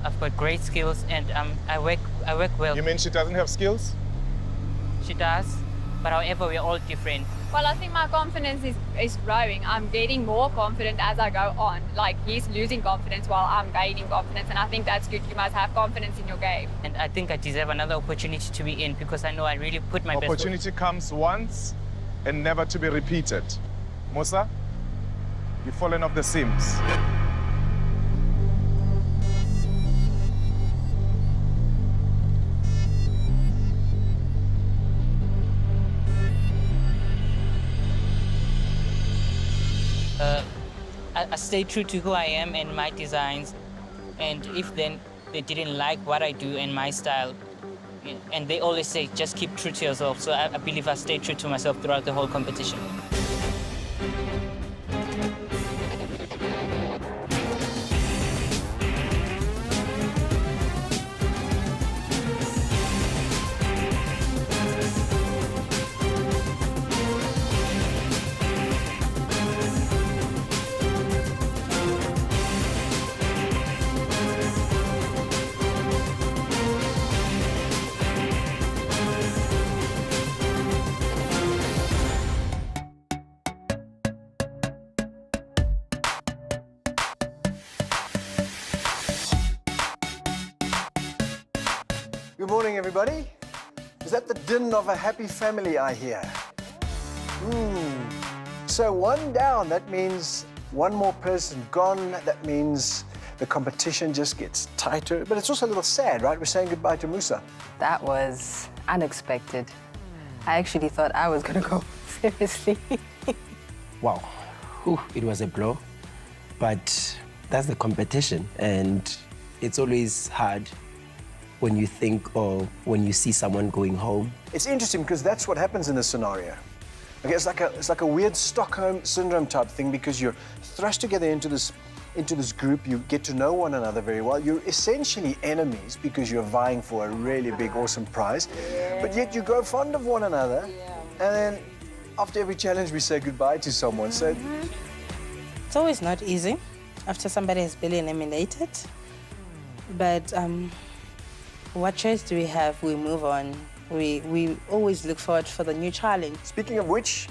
I've got great skills, and I work well. You mean she doesn't have skills? She does, but however, we're all different. Well, I think my confidence is growing. I'm getting more confident as I go on. Like, he's losing confidence while I'm gaining confidence, and I think that's good. You must have confidence in your game. And I think I deserve another opportunity to be in because I know I really put my best. Opportunity comes once and never to be repeated. Musa, you've fallen off the seams. I stay true to who I am and my designs, and if then they didn't like what I do and my style, and they always say, just keep true to yourself. So I believe I stayed true to myself throughout the whole competition. Good morning, everybody. Is that the din of a happy family I hear? So one down, that means one more person gone. That means the competition just gets tighter. But it's also a little sad, right? We're saying goodbye to Musa. That was unexpected. I actually thought I was going to go, seriously. Wow, whew, it was a blow. But that's the competition, and it's always hard when you think or when you see someone going home. It's interesting because that's what happens in this scenario. Okay, it's like a weird Stockholm syndrome type thing because you're thrust together into this group. You get to know one another very well. You're essentially enemies because you're vying for a really big, awesome prize. But yet you grow fond of one another. And then after every challenge, we say goodbye to someone. So it's always not easy after somebody has been eliminated. But what choice do we have? We move on. We always look forward for the new challenge. Speaking of which,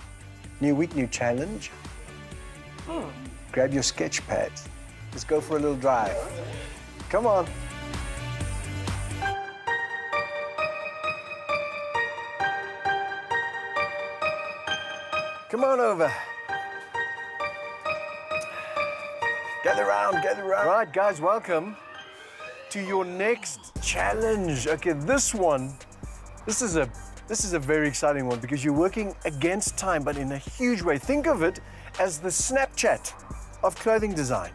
new week, new challenge. Grab your sketch pad. Let's go for a little drive. Come on. Come on over. Gather round, gather round. Right, guys, welcome to your next challenge. Okay, this is a very exciting one because you're working against time, but in a huge way. Think of it as the Snapchat of clothing design.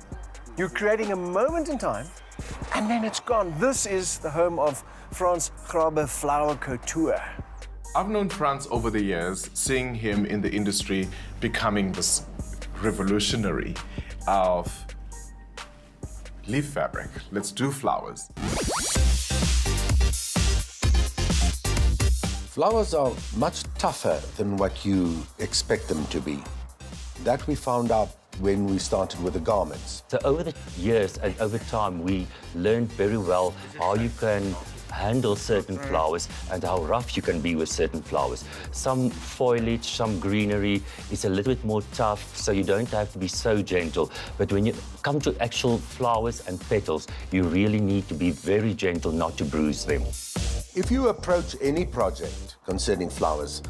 You're creating a moment in time, and then it's gone. This is the home of Frans Grabe Flower Couture. I've known Frans over the years, seeing him in the industry becoming this revolutionary of leaf fabric. Let's do flowers. Flowers are much tougher than what you expect them to be. That we found out when we started with the garments. So over the years and over time, we learned very well how you can handle certain flowers and how rough you can be with certain flowers. Some foliage, some greenery is a little bit more tough, so you don't have to be so gentle. But when you come to actual flowers and petals, you really need to be very gentle not to bruise them. If you approach any project concerning flowers,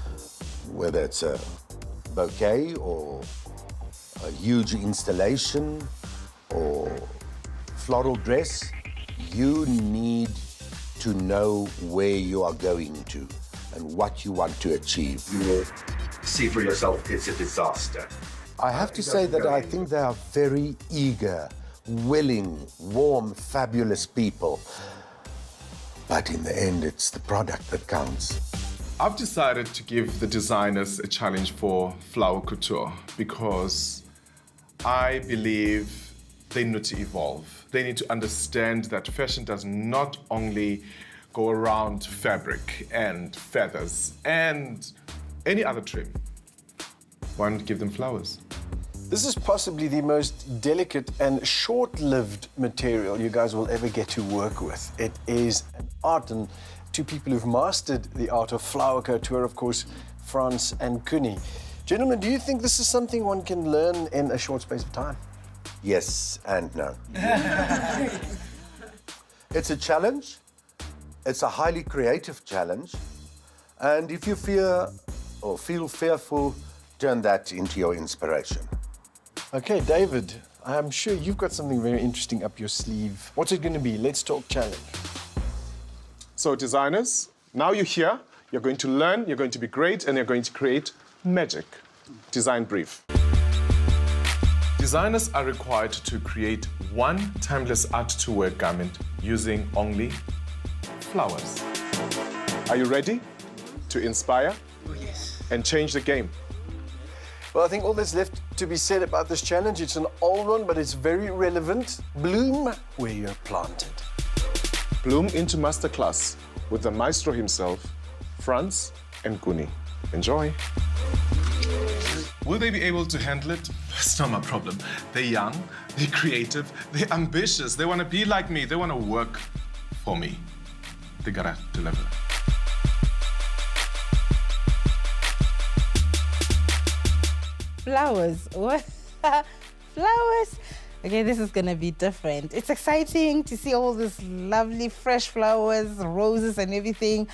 whether it's a bouquet or a huge installation or floral dress, you need to know where you are going to and what you want to achieve. You will see for yourself it's a disaster. I have to say that I think they are very eager, willing, warm, fabulous people. But in the end, it's the product that counts. I've decided to give the designers a challenge for flower couture because I believe they need to evolve. They need to understand that fashion does not only go around fabric and feathers and any other trim. Why not give them flowers? This is possibly the most delicate and short-lived material you guys will ever get to work with. It is an art, and two people who've mastered the art of flower couture, of course, Frans and Kuni. Gentlemen, do you think this is something one can learn in a short space of time? Yes and no. It's a challenge. It's a highly creative challenge. And if you fear or feel fearful, turn that into your inspiration. Okay, David, I'm sure you've got something very interesting up your sleeve. What's it going to be? Let's talk challenge. So designers, now you're here, you're going to learn, you're going to be great, and you're going to create magic. Design brief. Designers are required to create one timeless art-to-wear garment using only flowers. Are you ready to inspire? Oh, yes. And change the game? Well, I think all that's left to be said about this challenge, it's an old one, but it's very relevant. Bloom where you're planted. Bloom into masterclass with the maestro himself, Frans and Kuni. Enjoy. Will they be able to handle it? It's not my problem. They're young, they're creative, they're ambitious, they want to be like me, they want to work for me. They gotta deliver. Flowers. What? Flowers? Okay, this is gonna be different. It's exciting to see all these lovely fresh flowers, roses and everything.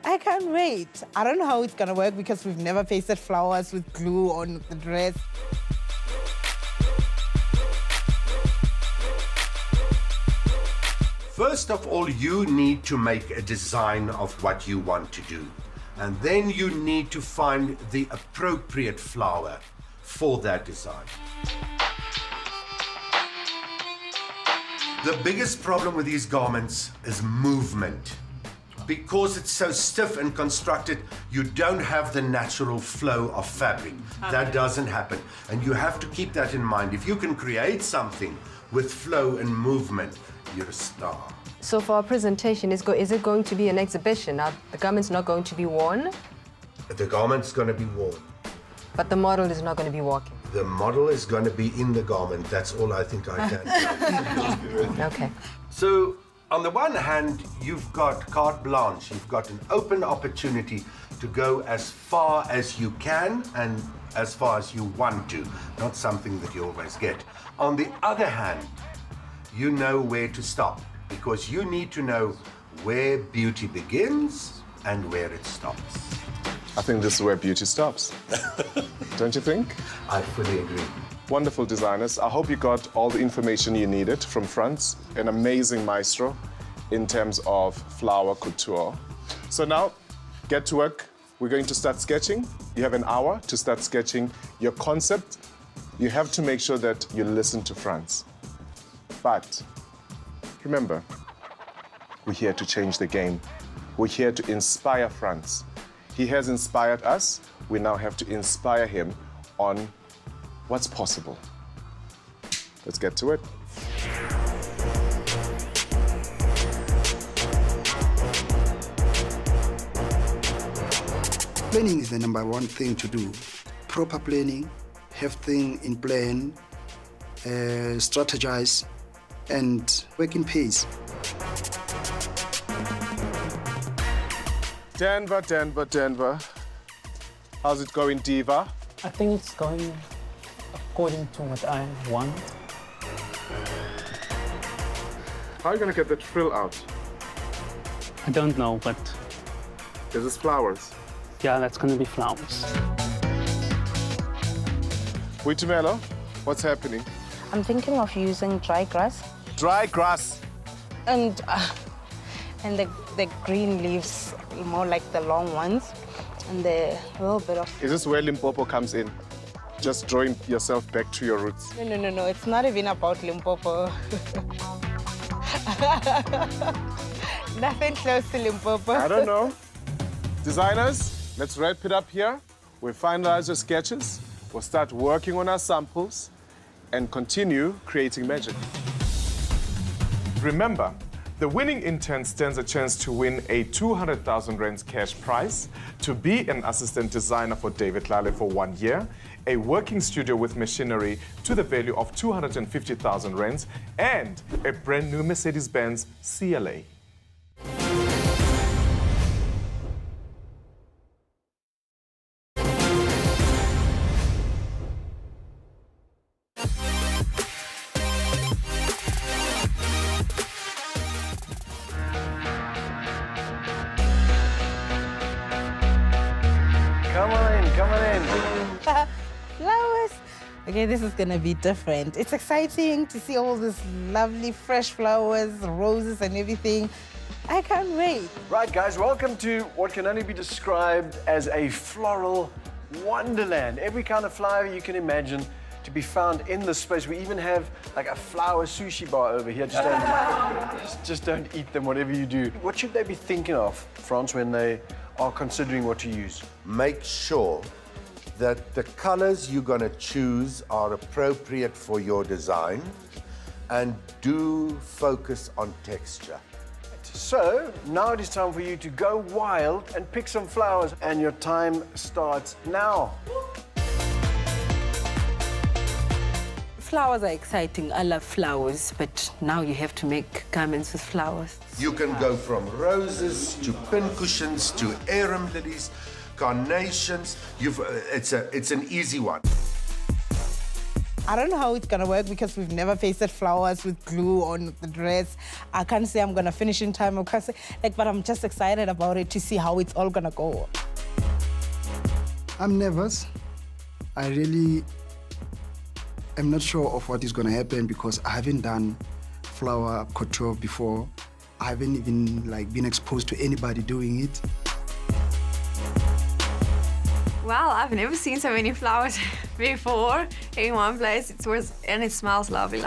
I can't wait. I don't know how it's gonna work because we've never pasted flowers with glue on the dress. First of all, you need to make a design of what you want to do. And then you need to find the appropriate flower for that design. The biggest problem with these garments is movement. Because it's so stiff and constructed, you don't have the natural flow of fabric. That doesn't happen. And you have to keep that in mind. If you can create something with flow and movement, you're a star. So for our presentation, is it going to be an exhibition? Are the garments not going to be worn? The garment's going to be worn. But the model is not going to be walking? The model is going to be in the garment. That's all I think I can. Okay. So, on the one hand, you've got carte blanche. You've got an open opportunity to go as far as you can and as far as you want to, not something that you always get. On the other hand, you know where to stop because you need to know where beauty begins and where it stops. I think this is where beauty stops. Don't you think? I fully agree. Wonderful designers. I hope you got all the information you needed from Frans, an amazing maestro in terms of flower couture. So now, get to work. We're going to start sketching. You have an hour to start sketching your concept. You have to make sure that you listen to Frans. But remember, we're here to change the game. We're here to inspire Frans. He has inspired us. We now have to inspire him on what's possible. Let's get to it. Planning is the number one thing to do. Proper planning, have things in plan, strategize, and work in pace. Denver. How's it going, Diva? I think it's going according to what I want. How are you going to get the frill out? I don't know, but Is this flowers? yeah, that's going to be flowers. Tlale, what's happening? I'm thinking of using dry grass Dry grass. and the green leaves, more like the long ones, and the little bit of... Is this where Limpopo comes in? Just drawing yourself back to your roots. No, it's not even about Limpopo. Nothing close to Limpopo. I don't know. Designers, let's wrap it up here. We'll finalize your sketches. We'll start working on our samples and continue creating magic. Remember, The winning intern stands a chance to win a 200,000 rands cash prize, to be an assistant designer for David Tlale for 1 year, a working studio with machinery to the value of 250,000 rands, and a brand new Mercedes-Benz CLA. Come on in, come on in. Flowers. Okay, this is gonna be different. It's exciting to see all these lovely fresh flowers, roses and everything. I can't wait. Right, guys, welcome to what can only be described as a floral wonderland. Every kind of flower you can imagine to be found in this space. We even have like a flower sushi bar over here. Just don't eat them, whatever you do. What should they be thinking of, Frans, when they are considering what to use? Make sure that the colors you're going to choose are appropriate for your design, and do focus on texture. So, now it is time for you to go wild and pick some flowers, and your time starts now. Flowers are exciting. I love flowers, but now you have to make garments with flowers. You can go from roses to pincushions to arum lilies, carnations. It's an easy one. I don't know how it's gonna work because we've never pasted flowers with glue on the dress. I can't say I'm gonna finish in time. I can't say, but I'm just excited about it to see how it's all gonna go. I'm nervous. I really am not sure of what is going to happen because I haven't done flower couture before. I haven't even been exposed to anybody doing it. Well, I've never seen so many flowers before in one place. And it smells lovely.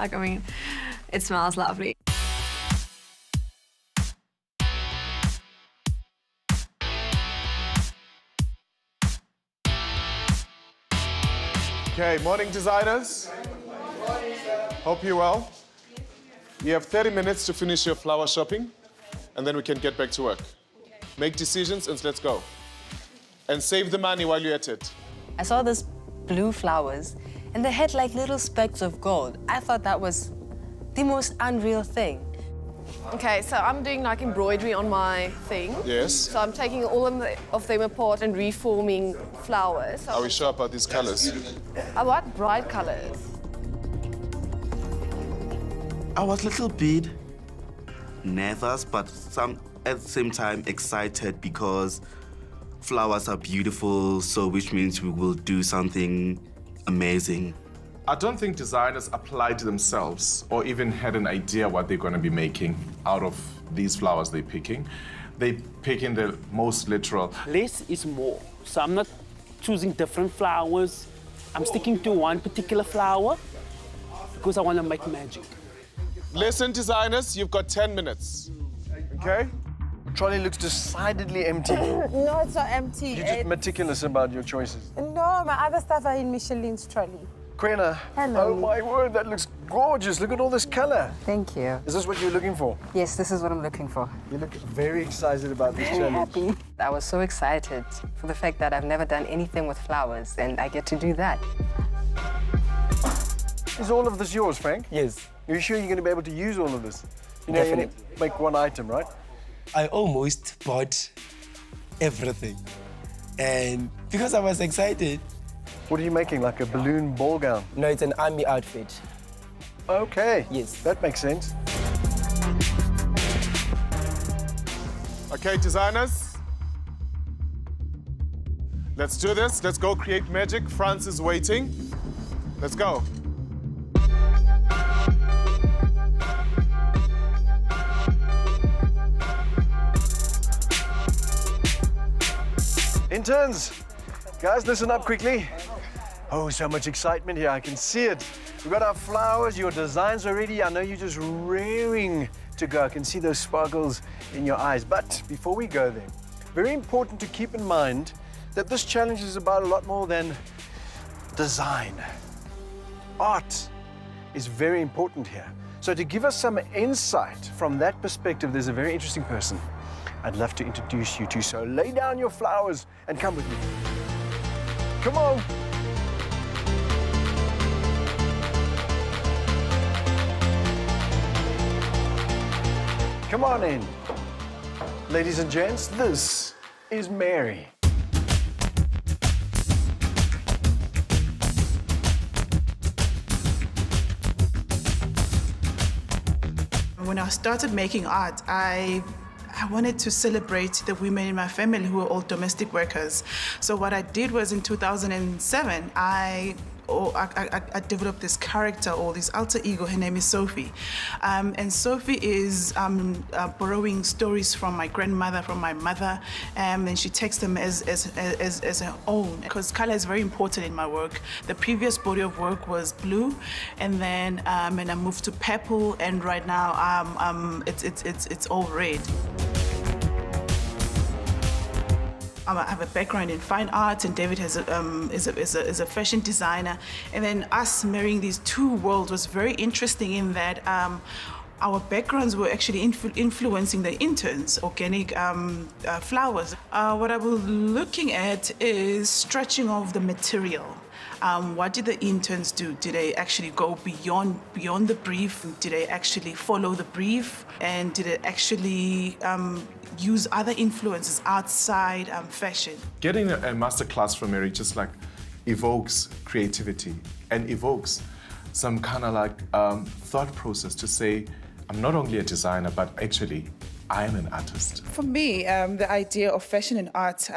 It smells lovely. Okay, morning designers. Hope you're well. You have 30 minutes to finish your flower shopping, and then we can get back to work. Make decisions and let's go. And save the money while you're at it. I saw these blue flowers, and they had like little specks of gold. I thought that was the most unreal thing. Okay, so I'm doing embroidery on my thing. Yes. So I'm taking all of them apart and reforming flowers. So Are we sure about these colors? I want bright colors. I was a little bit nervous, but at the same time excited because flowers are beautiful, so which means we will do something amazing. I don't think designers applied themselves or even had an idea what they're going to be making out of these flowers they're picking. They pick in the most literal. Less is more. So I'm not choosing different flowers. I'm sticking to one particular flower because I want to make magic. Listen, designers, you've got 10 minutes. Okay? Trolley looks decidedly empty. No, it's not empty. You're just meticulous about your choices. No, my other stuff are in Michelin's trolley. Quena, oh my word, that looks gorgeous. Look at all this color. Thank you. Is this what you're looking for? Yes, this is what I'm looking for. You look very excited about this challenge. Happy. I was so excited for the fact that I've never done anything with flowers, and I get to do that. Is all of this yours, Frank? Yes. Are you sure you're going to be able to use all of this? You know, you only make one item, right? I almost bought everything. And because I was excited. What are you making, like a balloon ball gown? No, it's an army outfit. Okay. Yes. That makes sense. Okay, designers. Let's do this. Let's go create magic. France is waiting. Let's go. Interns, guys, listen up quickly. Oh, so much excitement here. I can see it. We've got our flowers, your designs are ready. I know you're just raring to go. I can see those sparkles in your eyes. But before we go there, very important to keep in mind that this challenge is about a lot more than design. Art is very important here. So to give us some insight from that perspective, there's a very interesting person I'd love to introduce you to. So lay down your flowers and come with me. Come on. Come on in. Ladies and gents, this is Mary. When I started making art, I wanted to celebrate the women in my family who were all domestic workers. So what I did was in 2007, I developed this character or this alter ego. Her name is Sophie. And Sophie is borrowing stories from my grandmother, from my mother, and she takes them as her own. Because color is very important in my work. The previous body of work was blue, and then and I moved to purple, and right now it's all red. I have a background in fine arts, and David is a fashion designer. And then us marrying these two worlds was very interesting in that our backgrounds were actually influencing the interns' organic flowers. What I was looking at is stretching of the material. What did the interns do? Did they actually go beyond the brief? Did they actually follow the brief? And did it actually use other influences outside fashion? Getting a masterclass from Mary just like evokes creativity and evokes some kind of like thought process to say, I'm not only a designer, but actually I am an artist. For me, the idea of fashion and art,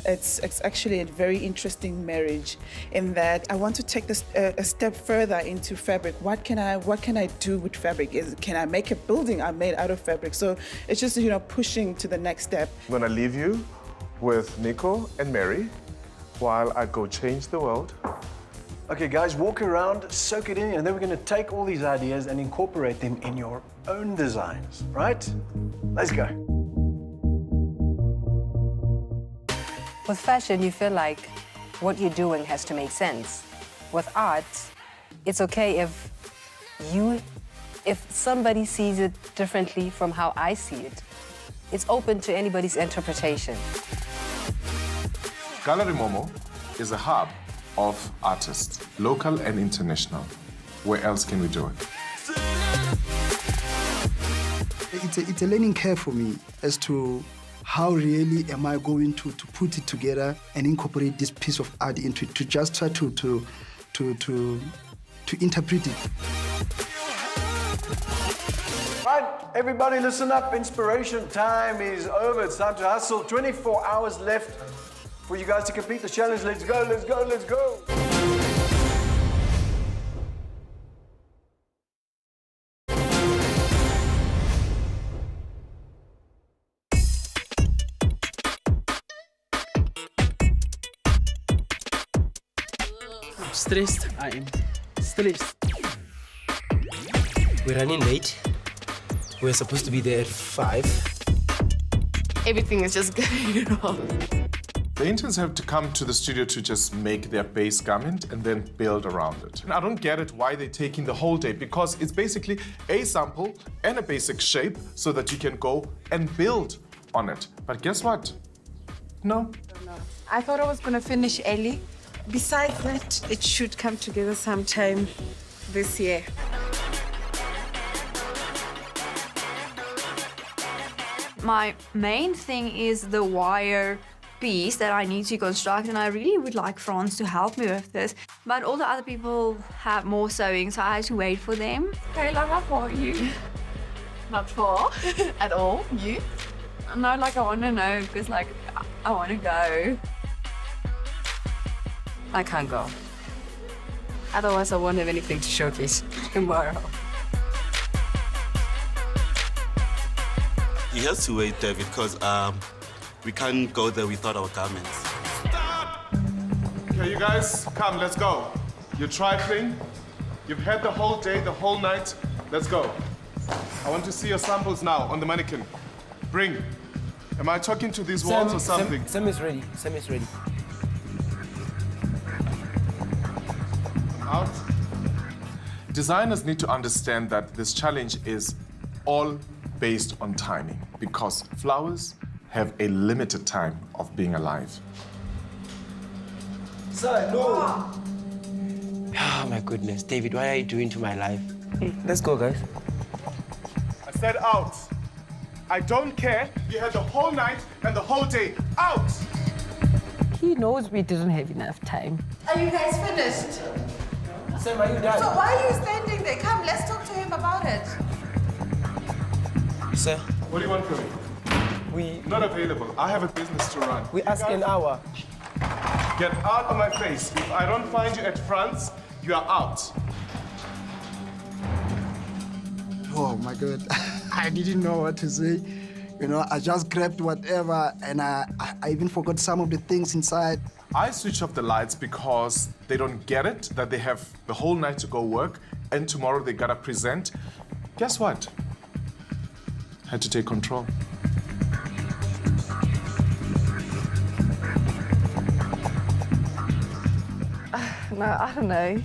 it's actually a very interesting marriage in that I want to take this a step further into fabric. What can I do with fabric? Can I make a building I made out of fabric? So it's just, pushing to the next step. I'm gonna leave you with Nico and Mary while I go change the world. Okay, guys, walk around, soak it in, and then we're going to take all these ideas and incorporate them in your own designs, right? Let's go. With fashion, you feel like what you're doing has to make sense. With art, it's okay if somebody sees it differently from how I see it. It's open to anybody's interpretation. Gallery Momo is a hub of artists, local and international. Where else can we do it? It's a learning curve for me as to how really am I going to put it together and incorporate this piece of art into it, to just try to interpret it. Right, everybody listen up. Inspiration time is over. It's time to hustle. 24 hours left for you guys to complete the challenge. Let's go, let's go, let's go. I'm stressed. I am stressed. We're running late. We're supposed to be there at 5. Everything is just going wrong. The interns have to come to the studio to just make their base garment and then build around it. And I don't get it why they're taking the whole day, because it's basically a sample and a basic shape so that you can go and build on it. But guess what? No. I thought I was going to finish early. Besides that, it should come together sometime this year. My main thing is the wire piece that I need to construct, and I really would like Franz to help me with this. But all the other people have more sewing, so I had to wait for them. Kayla, how far are you? Not far at all. You? No, I want to know because, I want to go. I can't go. Otherwise, I won't have anything to showcase tomorrow. You have to wait, David, because we can't go there without our garments. Okay, you guys, come, let's go. You're trifling. You've had the whole day, the whole night. Let's go. I want to see your samples now on the mannequin. Bring. Am I talking to these walls or something? Sam is ready. Sam is ready. Out. Designers need to understand that this challenge is all based on timing because flowers have a limited time of being alive. Sir, no! Oh my goodness, David, what are you doing to my life? Let's go, guys. I said out. I don't care. You had the whole night and the whole day. Out! He knows we didn't have enough time. Are you guys finished? Sam, are you done? So why are you standing there? Come, let's talk to him about it. Sir? What do you want from me? Not available. I have a business to run. We ask an hour. Get out of my face. If I don't find you at France, you are out. Oh my God, I didn't know what to say. You know, I just grabbed whatever and I even forgot some of the things inside. I switch off the lights because they don't get it, that they have the whole night to go work and tomorrow they gotta present. Guess what? Had to take control. No, I don't know.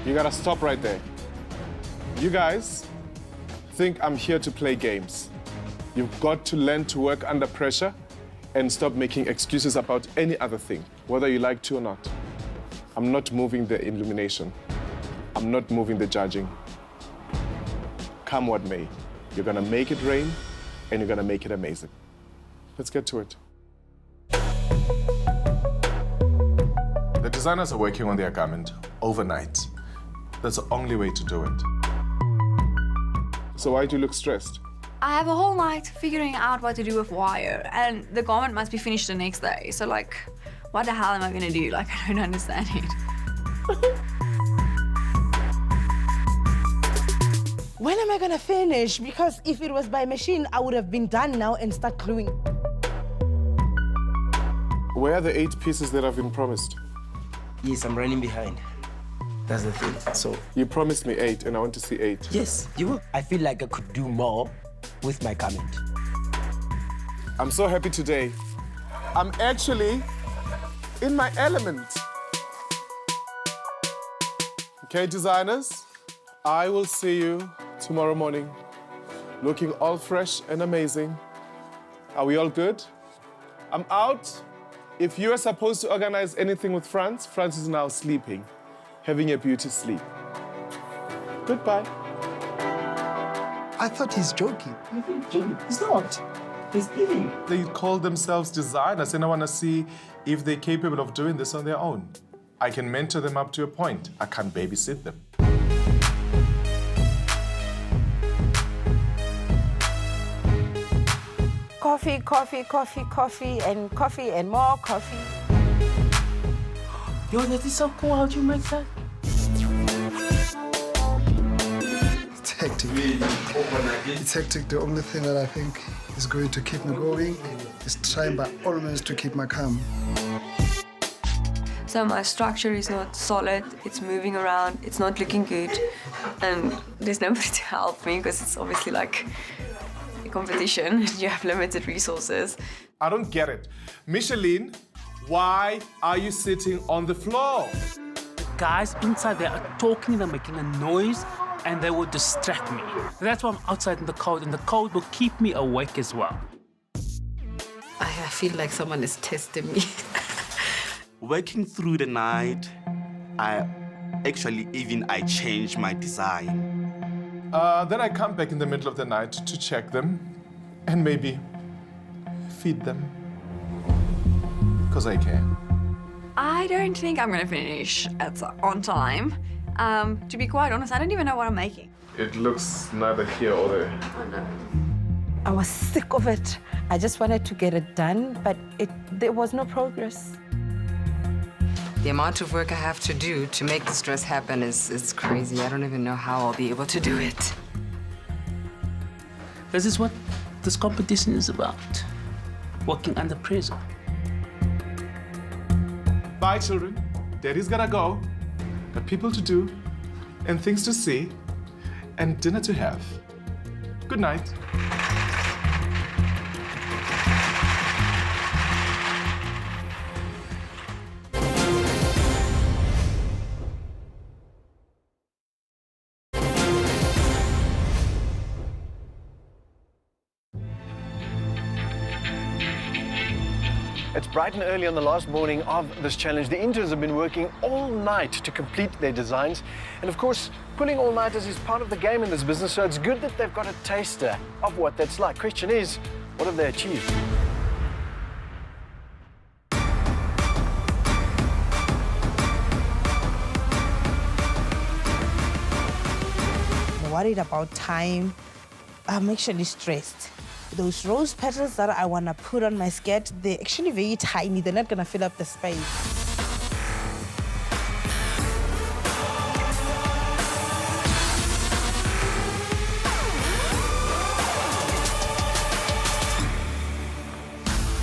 You gotta stop right there. You guys think I'm here to play games. You've got to learn to work under pressure and stop making excuses about any other thing, whether you like to or not. I'm not moving the illumination. I'm not moving the judging. Come what may, you're gonna make it rain and you're gonna make it amazing. Let's get to it. The designers are working on their garment overnight. That's the only way to do it. So why do you look stressed? I have a whole night figuring out what to do with wire, and the garment must be finished the next day. So, like, what the hell am I gonna do? Like, I don't understand it. When am I gonna finish? Because if it was by machine, I would have been done now and start gluing. Where are the 8 pieces that have been promised? Yes, I'm running behind. That's the thing. So you promised me 8 and I want to see 8. Yes, you will. I feel like I could do more with my garment. I'm so happy today. I'm actually in my element. Okay, designers, I will see you tomorrow morning, looking all fresh and amazing. Are we all good? I'm out. If you are supposed to organize anything with France, France is now sleeping, having a beauty sleep. Goodbye. I thought he's joking. He's not. He's eating. They call themselves designers, and I want to see if they're capable of doing this on their own. I can mentor them up to a point. I can't babysit them. Coffee, coffee, coffee, coffee, and more coffee. Yo, that is so cool. How'd you make that? It's hectic. It's hectic. The only thing that I think is going to keep me going is trying by all means to keep my calm. So my structure is not solid, it's moving around, it's not looking good, and there's nobody to help me because it's obviously like a competition. You have limited resources. I don't get it. Micheline, why are you sitting on the floor? Guys inside there are talking, they're making a noise, and they will distract me. That's why I'm outside in the cold, and the cold will keep me awake as well. I feel like someone is testing me. Working through the night, I changed my design. Then I come back in the middle of the night to check them and maybe feed them. Because I can. I don't think I'm gonna finish on time. To be quite honest, I don't even know what I'm making. It looks neither here or there. Oh no. I was sick of it. I just wanted to get it done, but there was no progress. The amount of work I have to do to make this dress happen is crazy. I don't even know how I'll be able to do it. This is what this competition is about. Working under pressure. Bye, children. Daddy's gotta go. Got people to do. and things to see, and dinner to have. Good night. It's bright and early on the last morning of this challenge. The interns have been working all night to complete their designs. And of course, pulling all-nighters is part of the game in this business, so it's good that they've got a taster of what that's like. Question is, what have they achieved? I'm worried about time. I'm actually stressed. Those rose petals that I want to put on my skirt, they're actually very tiny. They're not going to fill up the space.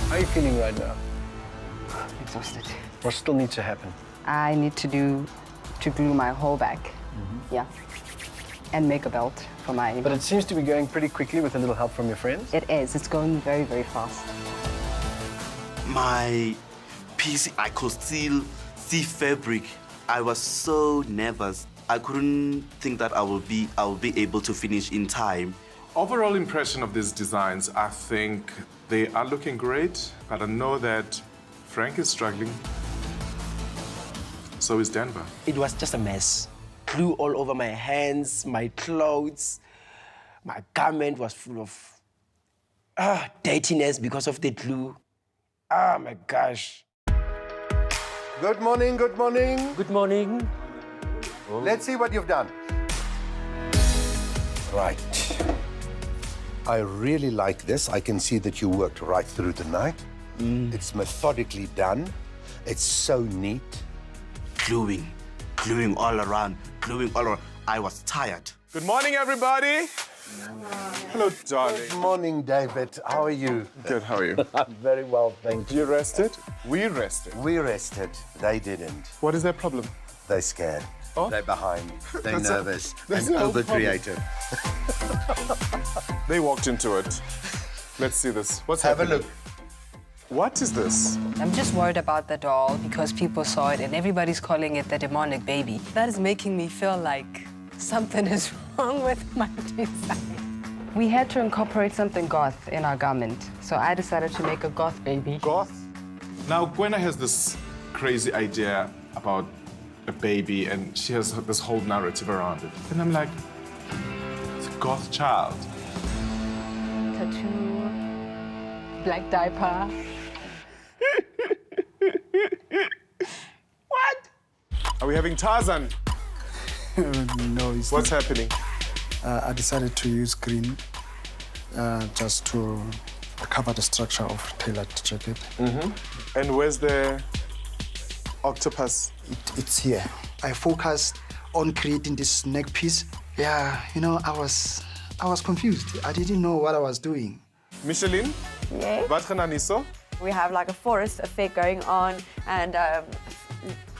How are you feeling right now? Exhausted. What still needs to happen? I need to glue my whole back. Yeah. And make a belt for my... But it seems to be going pretty quickly with a little help from your friends. It is. It's going very, very fast. My piece, I could still see fabric. I was so nervous. I couldn't think that I will be able to finish in time. Overall impression of these designs, I think they are looking great, but I know that Frank is struggling. So is Denver. It was just a mess. Glue all over my hands, my clothes. My garment was full of dirtiness because of the glue. Oh my gosh. Good morning, good morning. Good morning. Oh. Let's see what you've done. Right. I really like this. I can see that you worked right through the night. It's methodically done. It's so neat. Gluing all around, I was tired. Good morning, everybody. Hello, darling. Good morning, David. How are you? Good, how are you? I'm very well, thank you. You rested? We rested. We rested. They didn't. What is their problem? They're scared. Oh? They're behind. They're That's nervous that's and the whole over-creative. They walked into it. Let's see this. What's Have happening? a look. What is this? I'm just worried about the doll because people saw it and everybody's calling it the demonic baby. That is making me feel like something is wrong with my design. We had to incorporate something goth in our garment, so I decided to make a goth baby. Goth? Now, Gwenna has this crazy idea about a baby, and she has this whole narrative around it. And I'm like, it's a goth child. Tattoo, black diaper. What? Are we having Tarzan? No, it's What's happening? I decided to use green just to cover the structure of tailored jacket. And where's the octopus? It's here. I focused on creating this neck piece. Yeah, you know, I was confused. I didn't know what I was doing. Micheline? Yeah. Wat gaan dan zo? We have like a forest effect going on and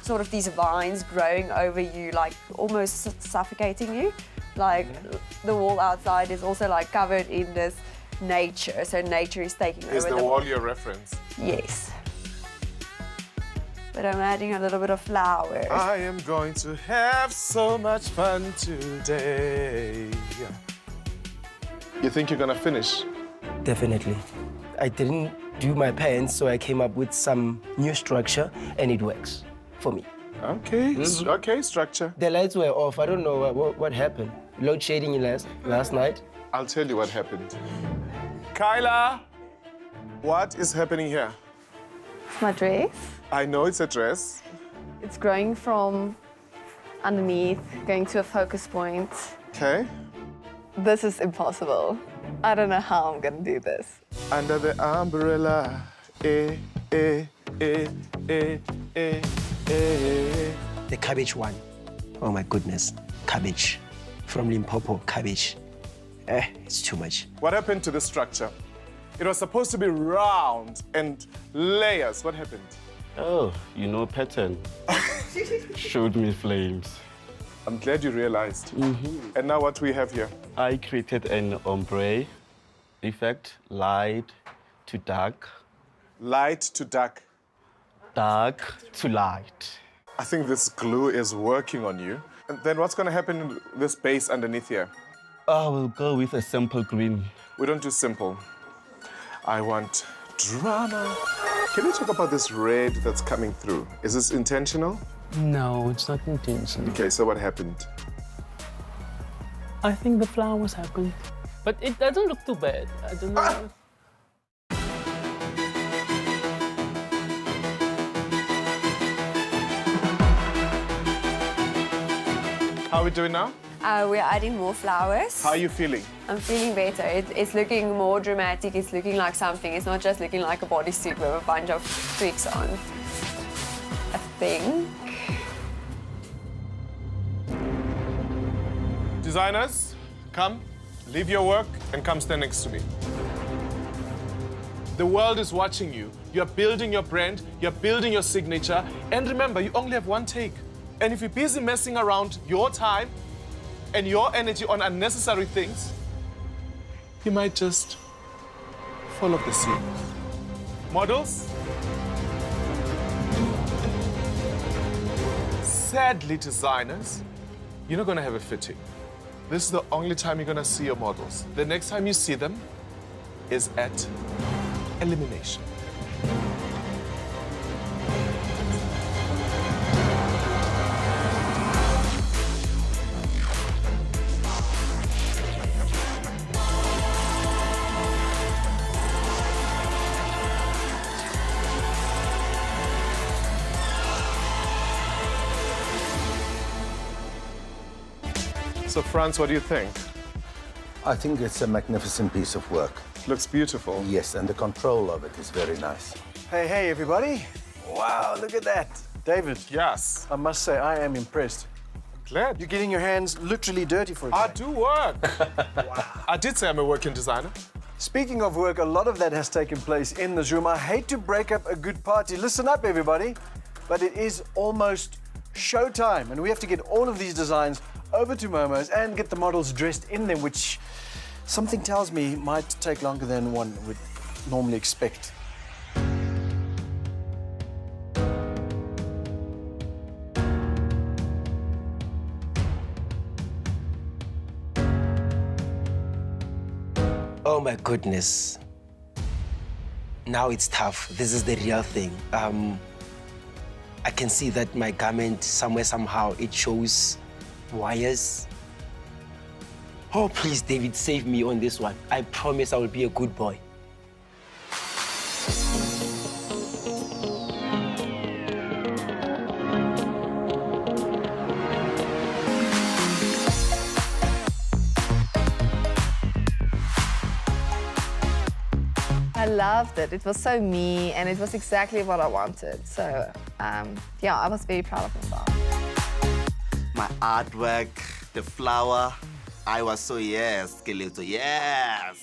sort of these vines growing over you, like almost suffocating you. Like the wall outside is also like covered in this nature, so nature is taking over. Is the wall your reference? Yes. But I'm adding a little bit of flowers. I am going to have so much fun today. You think you're gonna finish? Definitely. I didn't do my pants, so I came up with some new structure, and it works for me. Okay, okay, structure. The lights were off. I don't know what happened. Load shedding last night. I'll tell you what happened. Kyla, what is happening here? It's my dress. I know it's a dress. It's growing from underneath, going to a focus point. Okay. This is impossible. I don't know how I'm gonna do this. Under the umbrella, eh, eh, eh, eh, eh, eh. The cabbage one. Oh my goodness, cabbage. From Limpopo, cabbage. It's too much. What happened to the structure? It was supposed to be round and layers. What happened? Oh, you know pattern. Showed me flames. I'm glad you realized. And now what do we have here? I created an ombre effect, light to dark. Light to dark. Dark to light. I think this glue is working on you. And then what's going to happen in this base underneath here? I will go with a simple green. We don't do simple. I want drama. Can you talk about this red that's coming through? Is this intentional? No, it's not intentional. Okay, so what happened? I think the flowers happened. But it doesn't look too bad. I don't know. How are we doing now? We're adding more flowers. How are you feeling? I'm feeling better. It's looking more dramatic. It's looking like something. It's not just looking like a bodysuit with a bunch of twigs on. I think. Designers, come, leave your work and come stand next to me. The world is watching you. You're building your brand, you're building your signature, and remember, you only have one take. And if you're busy messing around your time and your energy on unnecessary things, you might just fall off the scene. Models? Sadly, designers, you're not gonna have a fitting. This is the only time you're gonna see your models. The next time you see them is at elimination. So, Franz, what do you think? I think it's a magnificent piece of work. Looks beautiful. Yes, and the control of it is very nice. Hey, hey, everybody. Wow, look at that. David. Yes. I must say, I am impressed. Glad. You're getting your hands literally dirty for a I change. do work. Wow. I did say I'm a working designer. Speaking of work, a lot of that has taken place in this room. I hate to break up a good party. Listen up, everybody. But it is almost showtime, and we have to get all of these designs over to Momo's and get the models dressed in them, which something tells me might take longer than one would normally expect. Oh my goodness. Now it's tough. This is the real thing. I can see that my garment somewhere, somehow, it shows wires. Oh, please, David, save me on this one. I promise I will be a good boy. I loved it. It was so me, and it was exactly what I wanted. So, yeah, I was very proud of myself. My artwork, the flower, I was so yes, Skeleto, yes.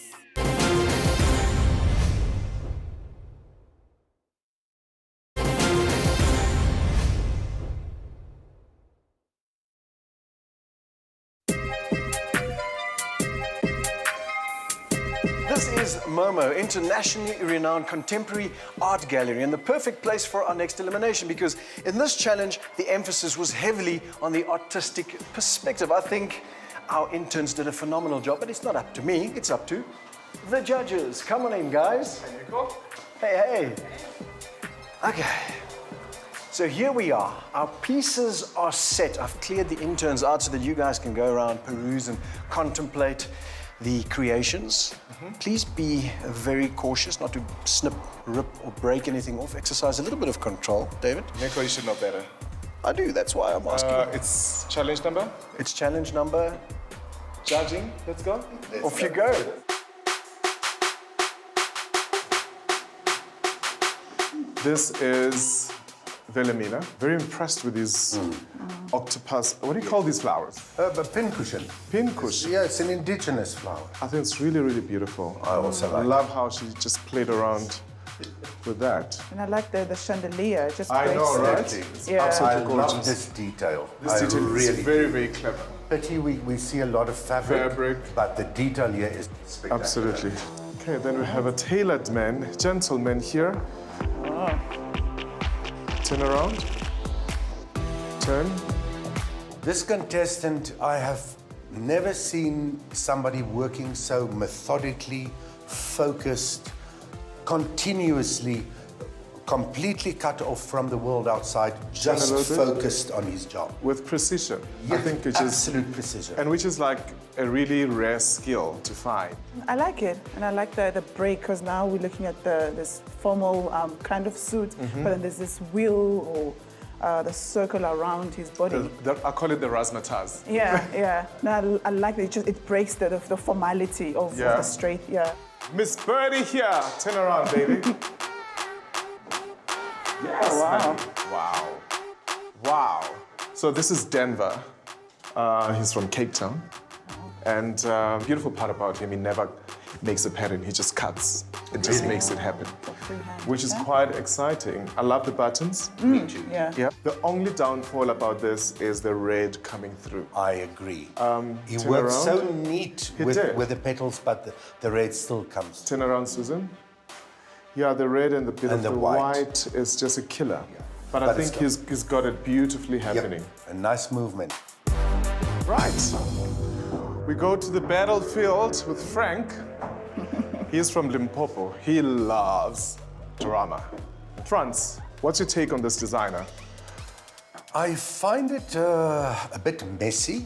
This is Momo, internationally renowned contemporary art gallery, and the perfect place for our next elimination, because in this challenge, the emphasis was heavily on the artistic perspective. I think our interns did a phenomenal job, but it's not up to me, it's up to the judges. Come on in, guys. Hey, Nico. Hey, hey. Okay. So here we are. Our pieces are set. I've cleared the interns out so that you guys can go around, peruse, and contemplate the creations. Please be very cautious not to snip, rip, or break anything off. Exercise a little bit of control, David. Nico, you should know better. I do, that's why I'm asking. It's challenge number? It's challenge number. Judging, let's go. Off you go. This is Wilhelmina. Very impressed with these octopus. What do you call these flowers? Pincushion. Pincushion. Yeah, it's an indigenous flower. I think it's really, really beautiful. I also like love how she just played around with that. And I like the chandelier. It just I breaks know, it. right? It's absolutely I gorgeous. love this detail. This detail really is very, very clever. Pity we see a lot of fabric, but the detail here is spectacular. Absolutely. Okay, then we have a tailored gentleman here. Turn around. Turn. This contestant, I have never seen somebody working so methodically, focused, continuously, completely cut off from the world outside, just a little bit. focused on his job. With precision. Yes, I think which absolute precision. And which is like a really rare skill to find. I like it, and I like the break because now we're looking at this formal kind of suit, but then there's this wheel or the circle around his body. I call it the razzmatazz. Yeah. No, I like it. It breaks the formality of the straight. Yeah. Miss Birdie here. Turn around, baby. Yes. Oh, wow. Wow. So this is Denver. He's from Cape Town. And beautiful part about him, he never makes a pattern, he just cuts. It just makes it happen. Which is quite exciting. I love the buttons. Me too. Yeah. The only downfall about this is the red coming through. I agree. He turn works around. so neat He with did. the petals, but the red still comes. Turn around, Susan. Yeah, the red and the bit And of the the white. is just a killer. But I But think it's he's got it beautifully happening. Yep. A nice movement. Right. We go to the battlefield with Frank. He's from Limpopo. He loves drama. Franz, what's your take on this designer? I find it a bit messy,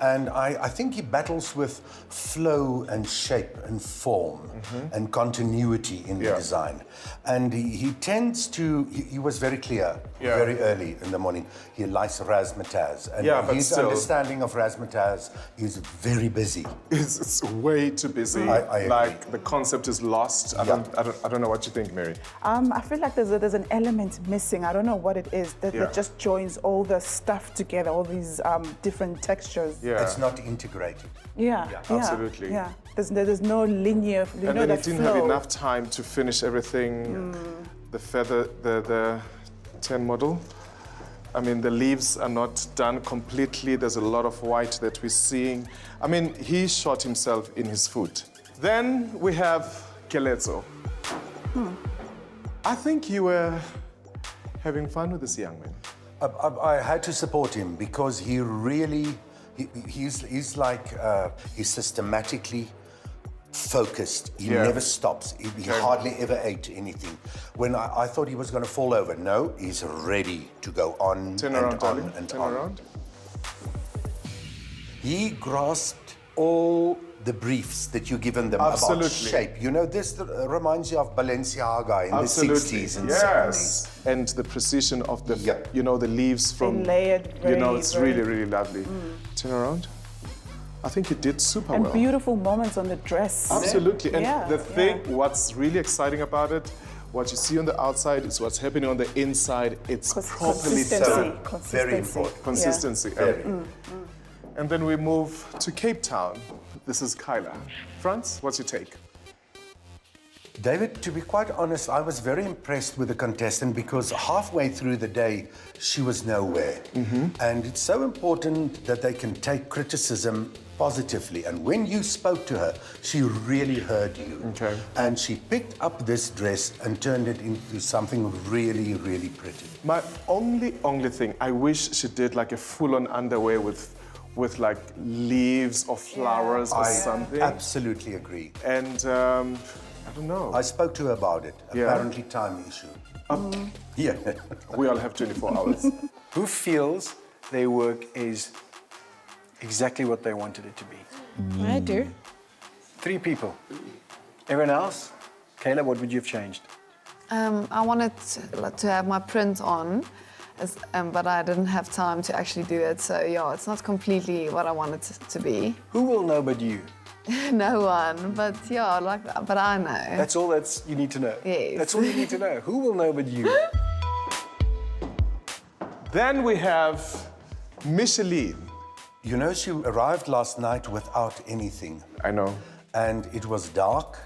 and I think he battles with flow and shape and form and continuity in the design. And he tends to, he was very clear very early in the morning. He likes razzmatazz. And but his still, understanding of razzmatazz is very busy. It's way too busy. I agree. Like the concept is lost. I don't know what you think, Mary. I feel like there's an element missing. I don't know what it is that just joins all the stuff together, all these different textures. It's not integrated. Yeah, absolutely. Yeah, there's no linear. And then he didn't have enough time to finish everything. The feather, the 10 model. I mean, the leaves are not done completely. There's a lot of white that we're seeing. I mean, he shot himself in his foot. Then we have Keletso. I think you were having fun with this young man. I had to support him because he really, he's like, he's systematically focused. He never stops. He hardly ever ate anything. When I thought he was going to fall over, no, he's ready to go on Turn and around, on darling. and Turn on. around. He grasped all the briefs that you've given them Absolutely. about shape. You know, this reminds you of Balenciaga in Absolutely. the 60s and yes. 70s. And the precision of the, you know, the leaves from, layered you know, very, it's very- really, really lovely. Turn around. I think you did super And well. beautiful moments on the dress. Absolutely. And Yeah, the thing, what's really exciting about it, what you see on the outside is what's happening on the inside. It's properly done. Very important. Consistency. Very. And then we move to Cape Town. This is Kyla. Franz, what's your take? David, to be quite honest, I was very impressed with the contestant because halfway through the day, she was nowhere. And it's so important that they can take criticism positively. And when you spoke to her, she really heard you. Okay. And she picked up this dress and turned it into something really, really pretty. My only thing, I wish she did like a full-on underwear with like leaves or flowers or something. I absolutely agree. And I don't know. I spoke to her about it. Apparently time issue. Yeah. We all have 24 hours. Who feels their work is exactly what they wanted it to be? I do. 3 people. Everyone else? Kayla, what would you have changed? I wanted to have my print on, but I didn't have time to actually do it. So yeah, it's not completely what I wanted to be. Who will know but you? No one, but yeah, but I know. That's all you need to know. Yes. That's all you need to know. Who will know but you? Then we have Micheline. You know, she arrived last night without anything. I know. And it was dark,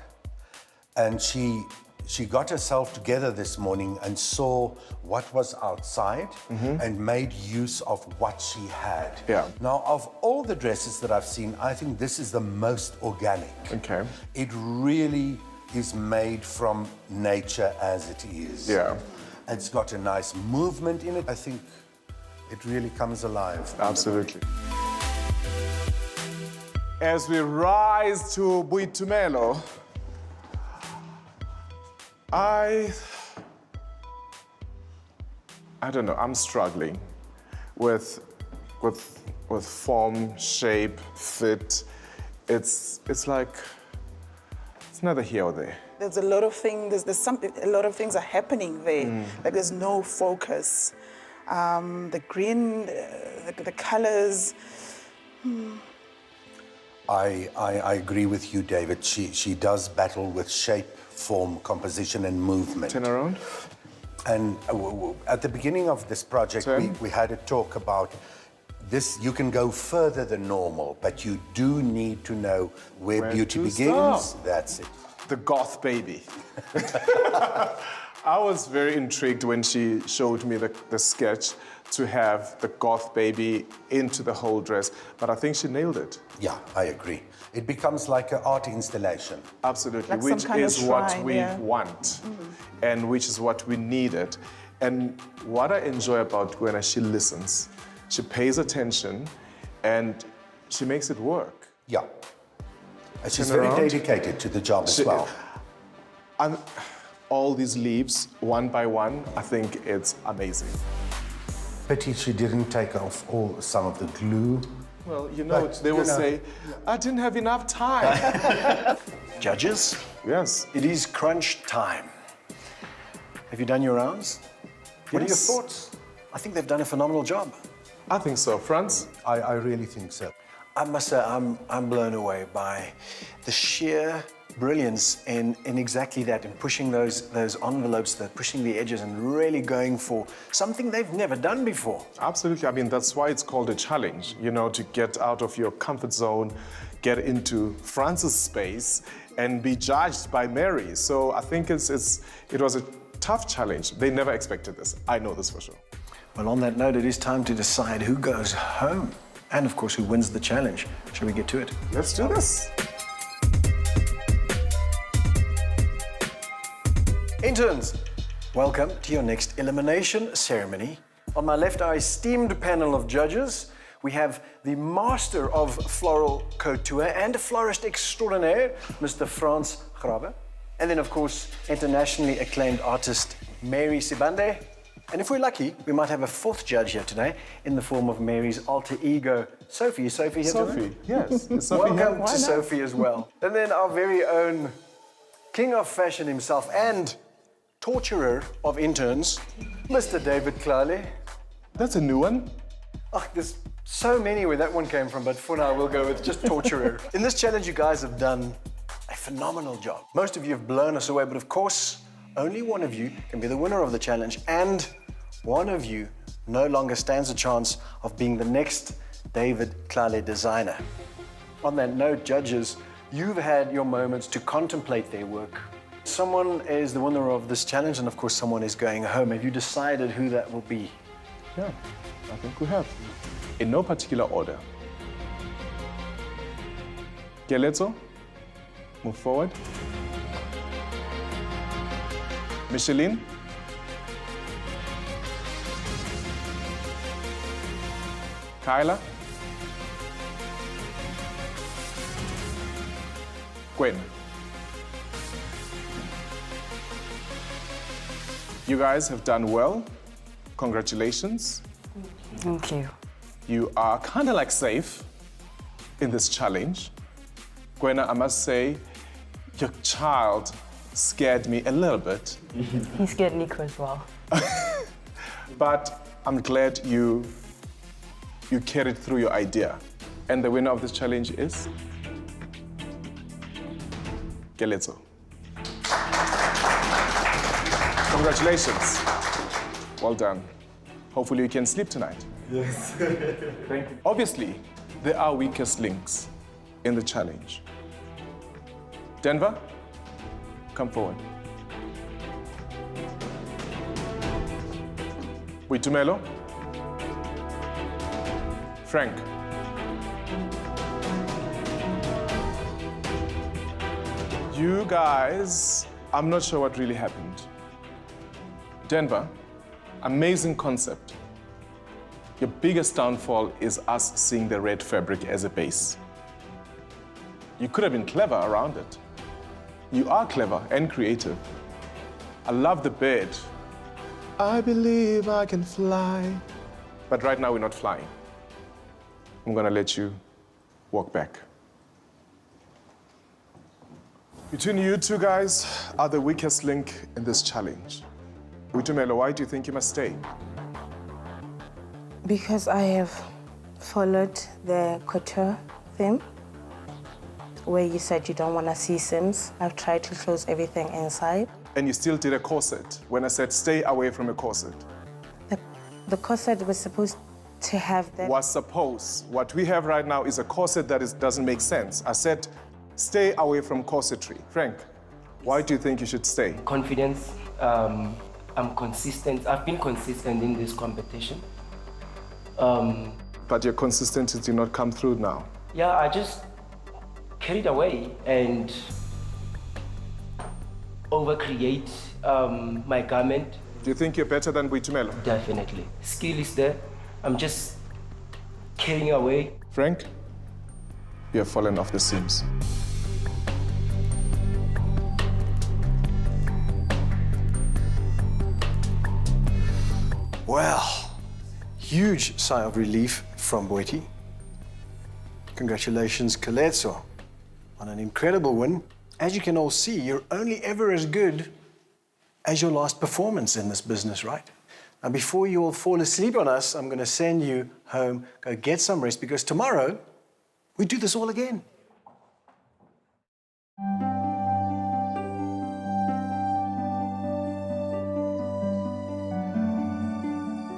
and she she got herself together this morning and saw what was outside and made use of what she had. Yeah. Now, of all the dresses that I've seen, I think this is the most organic. Okay. It really is made from nature as it is. Yeah. It's got a nice movement in it. I think it really comes alive. Absolutely. As we rise to Boitumelo, I don't know, I'm struggling with form, shape, fit. It's like, it's neither here or there. There's a lot of things, a lot of things are happening there. Like there's no focus. The green, the colors. I agree with you, David. She does battle with shape, form, composition, and movement. Turn around. And at the beginning of this project, we had a talk about this. You can go further than normal, but you do need to know where beauty begins. That's it. The goth baby. I was very intrigued when she showed me the sketch to have the goth baby into the whole dress, but I think she nailed it. Yeah, I agree. It becomes like an art installation. Absolutely, Like which some kind of is what shrine, we yeah. want and which is what we needed. And what I enjoy about Gwen is she listens, she pays attention, and she makes it work. Yeah. And she's Turn very around. dedicated to the job as well. And all these leaves, one by one, I think it's amazing. Pity she didn't take off some of the glue. Well, you know, But, they will you know. say, I didn't have enough time. Judges, Yes. it is crunch time. Have you done your rounds? What are your Yes. thoughts? I think they've done a phenomenal job. I think so. Franz? I really think so. I must say, I'm blown away by the sheer brilliance in exactly that, in pushing those envelopes, pushing the edges, and really going for something they've never done before. Absolutely. I mean, that's why it's called a challenge, you know, to get out of your comfort zone, get into Franz's space, and be judged by Mary. So I think it was a tough challenge. They never expected this. I know this for sure. Well, on that note, it is time to decide who goes home. And of course, who wins the challenge. Shall we get to it? Let's do this. Interns, welcome to your next elimination ceremony. On my left, our esteemed panel of judges. We have the master of floral couture and florist extraordinaire, Mr. Frans Grabbe. And then, of course, internationally acclaimed artist Mary Sibande. And if we're lucky, we might have a fourth judge here today in the form of Mary's alter ego, Sophie. Is Sophie here Sophie, yes. Is Sophie here? Welcome Why to not? Sophie as well. And then our very own king of fashion himself and torturer of interns, Mr. David Tlale. That's a new one. Oh, there's so many where that one came from, but for now we'll go with just torturer. In this challenge, you guys have done a phenomenal job. Most of you have blown us away, but of course, only one of you can be the winner of the challenge, and one of you no longer stands a chance of being the next David Tlale designer. On that note, judges, you've had your moments to contemplate their work. Someone is the winner of this challenge, and of course, someone is going home. Have you decided who that will be? Yeah, I think we have. In no particular order. Keletso, move forward. Micheline. Kyla. Gwen. You guys have done well. Congratulations. Thank you. You are kind of like safe in this challenge. Gwena, I must say, your child scared me a little bit. He scared Nico as well. But I'm glad you carried through your idea. And the winner of this challenge is Keletso. Congratulations. Well done. Hopefully you can sleep tonight. Yes. Thank you. Obviously, there are weakest links in the challenge. Denver, come forward. Tlale. Frank. You guys, I'm not sure what really happened. Denver, amazing concept. Your biggest downfall is us seeing the red fabric as a base. You could have been clever around it. You are clever and creative. I love the bird. I believe I can fly. But right now we're not flying. I'm gonna let you walk back. Between you two guys are the weakest link in this challenge. Tlale, why do you think you must stay? Because I have followed the couture theme, where you said you don't want to see seams. I've tried to close everything inside. And you still did a corset when I said stay away from a corset. The corset was supposed to have that. Was supposed. What we have right now is a corset that doesn't make sense. I said stay away from corsetry. Frank, why do you think you should stay? Confidence. I'm consistent. I've been consistent in this competition. But your consistency did not come through now. Yeah, I just carried away and overcreate my garment. Do you think you're better than Tlale? Definitely. Skill is there. I'm just carrying away. Frank, you have fallen off the seams. Well, huge sigh of relief from Boiti. Congratulations, Kaletso, on an incredible win. As you can all see, you're only ever as good as your last performance in this business, right? Now, before you all fall asleep on us, I'm going to send you home, go get some rest, because tomorrow we do this all again.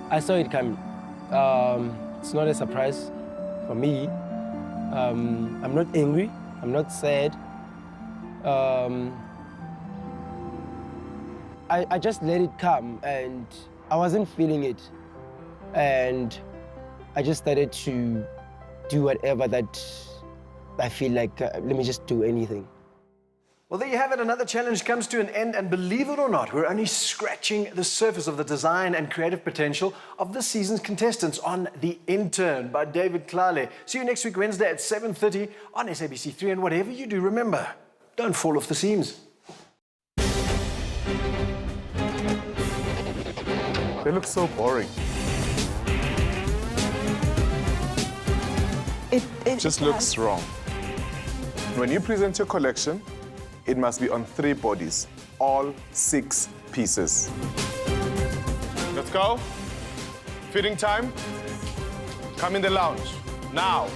I saw it coming. It's not a surprise for me. I'm not angry. I'm not sad. I just let it come, and I wasn't feeling it. And I just started to do whatever that I feel like, let me just do anything. Well, there you have it. Another challenge comes to an end, and believe it or not, we're only scratching the surface of the design and creative potential of this season's contestants on The Intern by David Tlale. See you next week, Wednesday at 7:30 on SABC3. And whatever you do, remember, don't fall off the seams. They look so boring. It just looks wrong. When you present your collection, it must be on 3 bodies, all 6 pieces. Let's go. Fitting time. Come in the lounge, now.